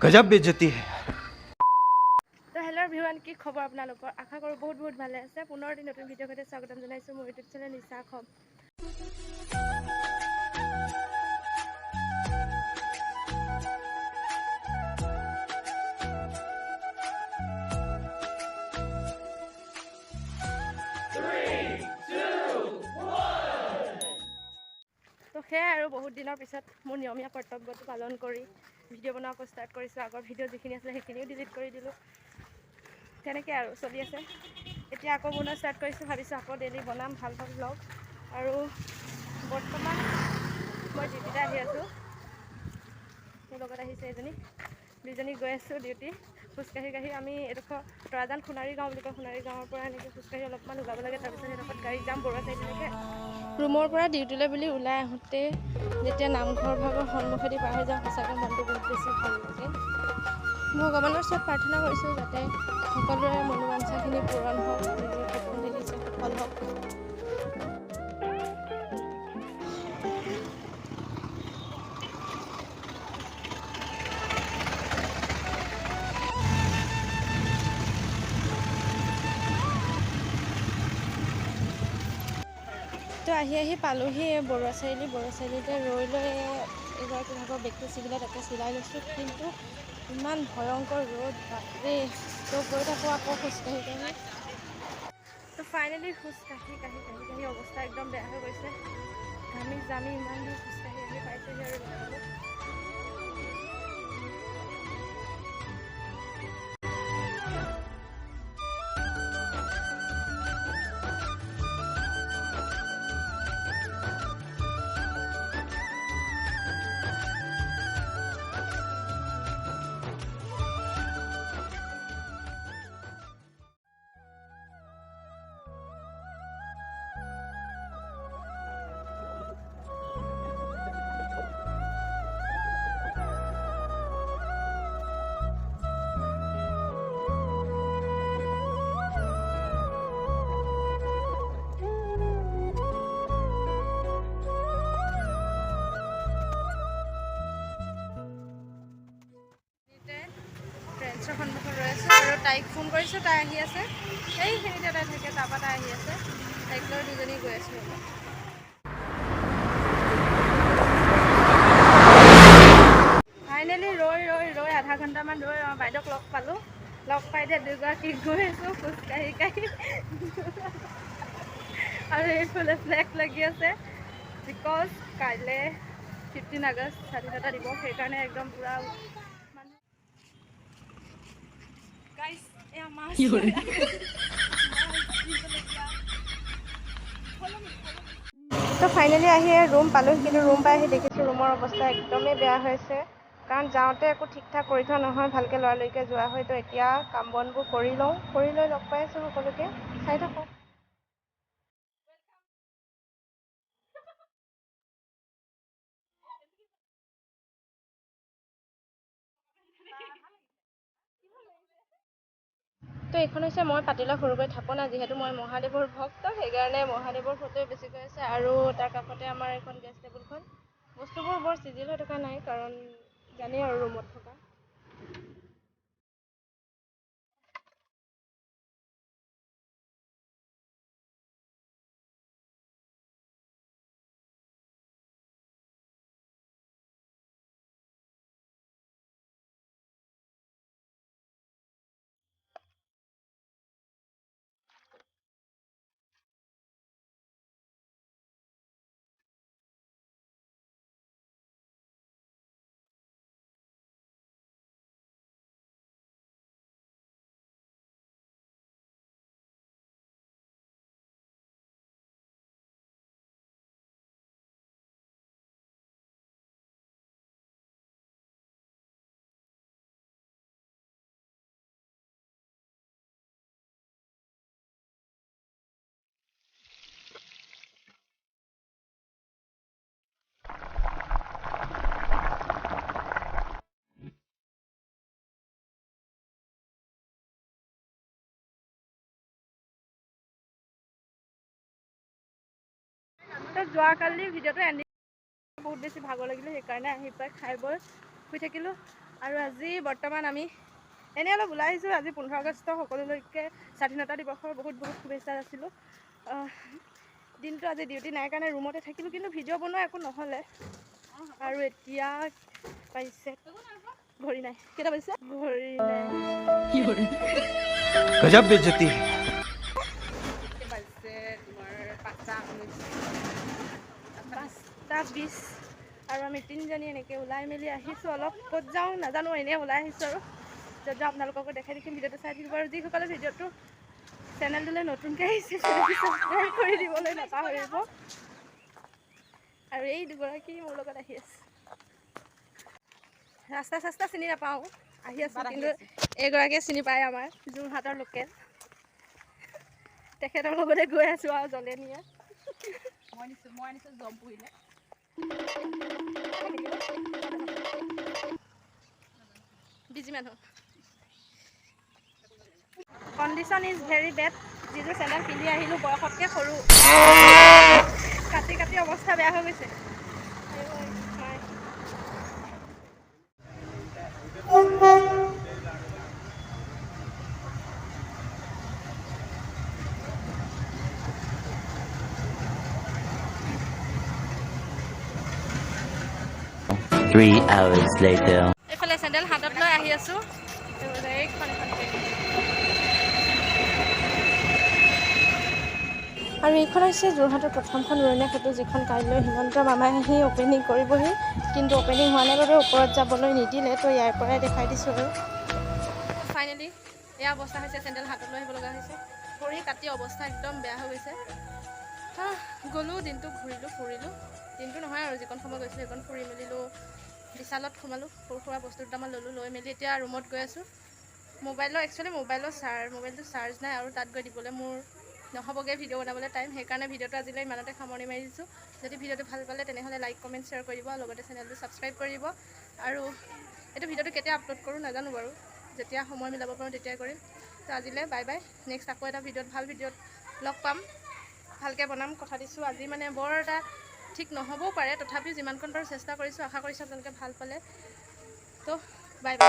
गजब बेइज्जती है। तो हेलो एवरीवन, কি খবৰ আপোনালোকৰ? আশা কৰোঁ বহুত ভালে আছে। পুনৰ এটি নতুন ভিডিঅ'ৰ সৈতে স্বাগতম জনাইছোঁ মোৰ ইউটিউব চেনেল নিচা অসম। তো সেয়াই আৰু বহুত দিনৰ পিছত মোৰ নিয়মীয়া কৰ্তব্যটো পালন কৰি ভিডিঅ' বনাব ষ্টাৰ্ট কৰিছোঁ। আগৰ ভিডিঅ' যিখিনি আছিলে সেইখিনিও ডিলিট কৰি দিলোঁ। তেনেকৈ আৰু চলি আছে। এতিয়া আকৌ বনোৱা ষ্টাৰ্ট কৰিছোঁ, ভাবিছোঁ আকৌ ডেইলি বনাম ভাল ব্লগ। আৰু বৰ্তমান মই ডিউটিতে আহি আছোঁ। মোৰ লগত আহিছে এজনী, দুইজনী গৈ আছোঁ ডিউটি। খোজকাঢ়ি আমি এডোখৰ তৰাজান সোণাৰী গাঁও বুলি কয়, সোণাৰী গাঁৱৰ পৰা এনেকৈ খোজকাঢ়ি অলপমান ওলাব লাগে। তাৰপিছত সেইডোখৰত গাড়ীত যাম বৰুৱা চাৰিআলিলৈকে। ৰুমৰ পৰা ডিউটিলৈ বুলি ওলাই আহোঁতে যেতিয়া নামঘৰ ভাগৰ সন্মুখেদি পাৰ হৈ যাওঁ, সঁচাকৈ মনটো বহুত বেছি ভাল লাগে। ভগৱানৰ ওচৰত প্ৰাৰ্থনা কৰিছোঁ যাতে সকলোৰে মনোবাঞ্ছাখিনি পূৰণ হওক, নিজৰ সপোন দেখিছে সফল হওক। তো আহি পালোহি বৰুৱা চাৰিআলিতে ৰৈ এগৰাকী ভাগৰ বেগটো ছিগিলে, তাতে চিলাই লৈছোঁ। কিন্তু ইমান ভয়ংকৰ ৰ'দ, বাপৰে। তো গৈ থাকোঁ আকৌ খোজকাঢ়ি। তো ফাইনেলি খোজকাঢ়ি অৱস্থা একদম বেয়া হৈ গৈছে। ঘামি জামি ইমান দূৰ খোজকাঢ়ি আহি পাইছোঁহি আৰু ৰুমলৈ। ফ্ৰেণ্ডছৰ সন্মুখত ৰৈ আছোঁ আৰু তাইক ফোন কৰিছোঁ, তাই আহি আছে। সেইখিনিতে তাই থাকে, তাৰপৰা তাই আহি আছে। তাইক লৈ দুজনী গৈ আছোঁ। ফাইনেলি ৰৈ আধা ঘণ্টামান ৰৈ বাইদেউক লগ পালোঁ। লগ পাই এতিয়া দুয়োগৰাকী গৈ আছোঁ খোজকাঢ়ি। আৰু এইফালে ফ্লেগ লাগি আছে, বিকজ কাইলৈ 15 আগষ্ট স্বাধীনতা দিৱস। সেইকাৰণে একদম পূৰা তো ফাইনেলি আহি ৰুম পালোঁ। কিন্তু ৰুম পাই আহি দেখিছোঁ ৰুমৰ অৱস্থা একদমেই বেয়া হৈছে। কাৰণ যাওঁতে একো ঠিক ঠাক কৰি থোৱা নহয়, ভালকৈ লৰালৰিকৈ যোৱা হয়। তো এতিয়া কাম বনবোৰ কৰি লৈ লগ পাই আছোঁ সকলোকে। চাই থাকক। তো এইখন হৈছে মই পাতিলা সৰুকৈ থাপনা। যিহেতু মই মহাদেৱৰ ভক্ত, সেইকাৰণে মহাদেৱৰ ফটোৱে বেছিকৈ আছে। আৰু তাৰ কাষতে আমাৰ এখন গেছ টেবুলখন। বস্তুবোৰ বৰ চিজিল হৈ থকা নাই, কাৰণ জানেই আৰু ৰুমত থকা। তো যোৱাকালি ভিডিঅ'টো এণ্ডিং বহুত বেছি ভাগৰ লাগিলে, সেইকাৰণে আহি পাই খাই বৈ শুই থাকিলোঁ। আৰু আজি বৰ্তমান আমি এনেই অলপ ওলাই আহিছোঁ। আজি 15 আগষ্ট সকলোলৈকে স্বাধীনতা দিৱসৰ বহুত বহুত শুভেচ্ছা যাচিলোঁ। দিনটো আজি ডিউটি নাই কাৰণে ৰুমতে থাকিলোঁ, কিন্তু ভিডিঅ' বনোৱা একো নহ'লে। আৰু এতিয়া পাইছে ঘড়ী নাই, কেইটা পাইছে ঘড়ী নাই, गजब बेइज्जती है। পাইছে তোমাৰ 5:20 আৰু আমি তিনিজনী এনেকৈ ওলাই মেলি আহিছোঁ। অলপ ক'ত যাওঁ নাজানো, এনেই ওলাই আহিছোঁ আৰু য'ত যাওঁ আপোনালোককো দেখাই দিম। ভিডিঅ'টো চাই থাকিব আৰু যিসকলে ভিডিঅ'টো চেনেলটোলৈ নতুনকৈ আহিছে ছাবস্ক্ৰাইব কৰি দিবলৈ নাপাহৰিব। আৰু এই দুগৰাকী মোৰ লগত আহি আছে। ৰাস্তা চাস্তা চিনি নাপাওঁ, আহি আছোঁ, কিন্তু এইগৰাকীয়ে চিনি পায়, আমাৰ যোৰহাটৰ লোকেল। তেখেতৰ লগতে গৈ আছোঁ আৰু জলে নিয়ে। মই আনিছোঁ জম্পুৰিলে। বিজি মানুহ। Condition is very bed. যিযোৰ চেণ্ডেল পিন্ধি আহিলোঁ বয়সতকৈ সৰু, কাটি কাটি অৱস্থা বেয়া হৈ গৈছে। Three hours later. এইফালে চেণ্ডেল হাতত লৈ আহি আছোঁ। আৰু এইখন হৈছে যোৰহাটৰ প্ৰথমখন উৰণীয়া সেতু, যিখন কাইলৈ হিমন্ত মামাই আহি অ'পেনিং কৰিবহি, কিন্তু অ'পেনিং হোৱা নাই বাবে ওপৰত যাবলৈ নিদিলে। তো ইয়াৰ পৰাই দেখাই দিছোঁ আৰু ফাইনেলি এয়া অৱস্থা হৈছে। চেণ্ডেল হাতত লৈ আহিব লগা হৈছে। ভৰি কাটি অৱস্থা একদম বেয়া হৈ গৈছে। গ'লোঁ, দিনটো ঘূৰিলোঁ ফুৰিলোঁ, দিনটো নহয় আৰু যিকণ সময় গৈছিলোঁ সেইকণ ফুৰি মেলিলোঁ। বিশালত সোমালোঁ, সৰু সুৰা বস্তু দুটামান ল'লোঁ, লৈ মেলি এতিয়া ৰুমত গৈ আছোঁ। মোবাইলটো চাৰ্জ নাই আৰু তাত গৈ দিবলৈ মোৰ নহ'বগৈ ভিডিঅ' বনাবলৈ টাইম। সেইকাৰণে ভিডিঅ'টো আজিলৈ ইমানতে সামৰণি মাৰি দিছোঁ। যদি ভিডিঅ'টো ভাল পালে তেনেহ'লে লাইক কমেণ্ট শ্বেয়াৰ কৰিব, লগতে চেনেলটো ছাবস্ক্ৰাইব কৰিব। আৰু এইটো ভিডিঅ'টো কেতিয়া আপলোড কৰোঁ নাজানো বাৰু, যেতিয়া সময় মিলাব পাৰোঁ তেতিয়াই কৰিম। তো আজিলৈ বাই বাই। নেক্সট আকৌ এটা ভাল ভিডিঅ'ত লগ পাম, ভালকৈ বনাম, কথা দিছোঁ। আজি মানে বৰ এটা ঠিক নহ'বও পাৰে, তথাপিও যিমানকণ পাৰোঁ চেষ্টা কৰিছোঁ। আশা কৰিছোঁ আপোনালোকে ভাল পালে। তো বাই বাই।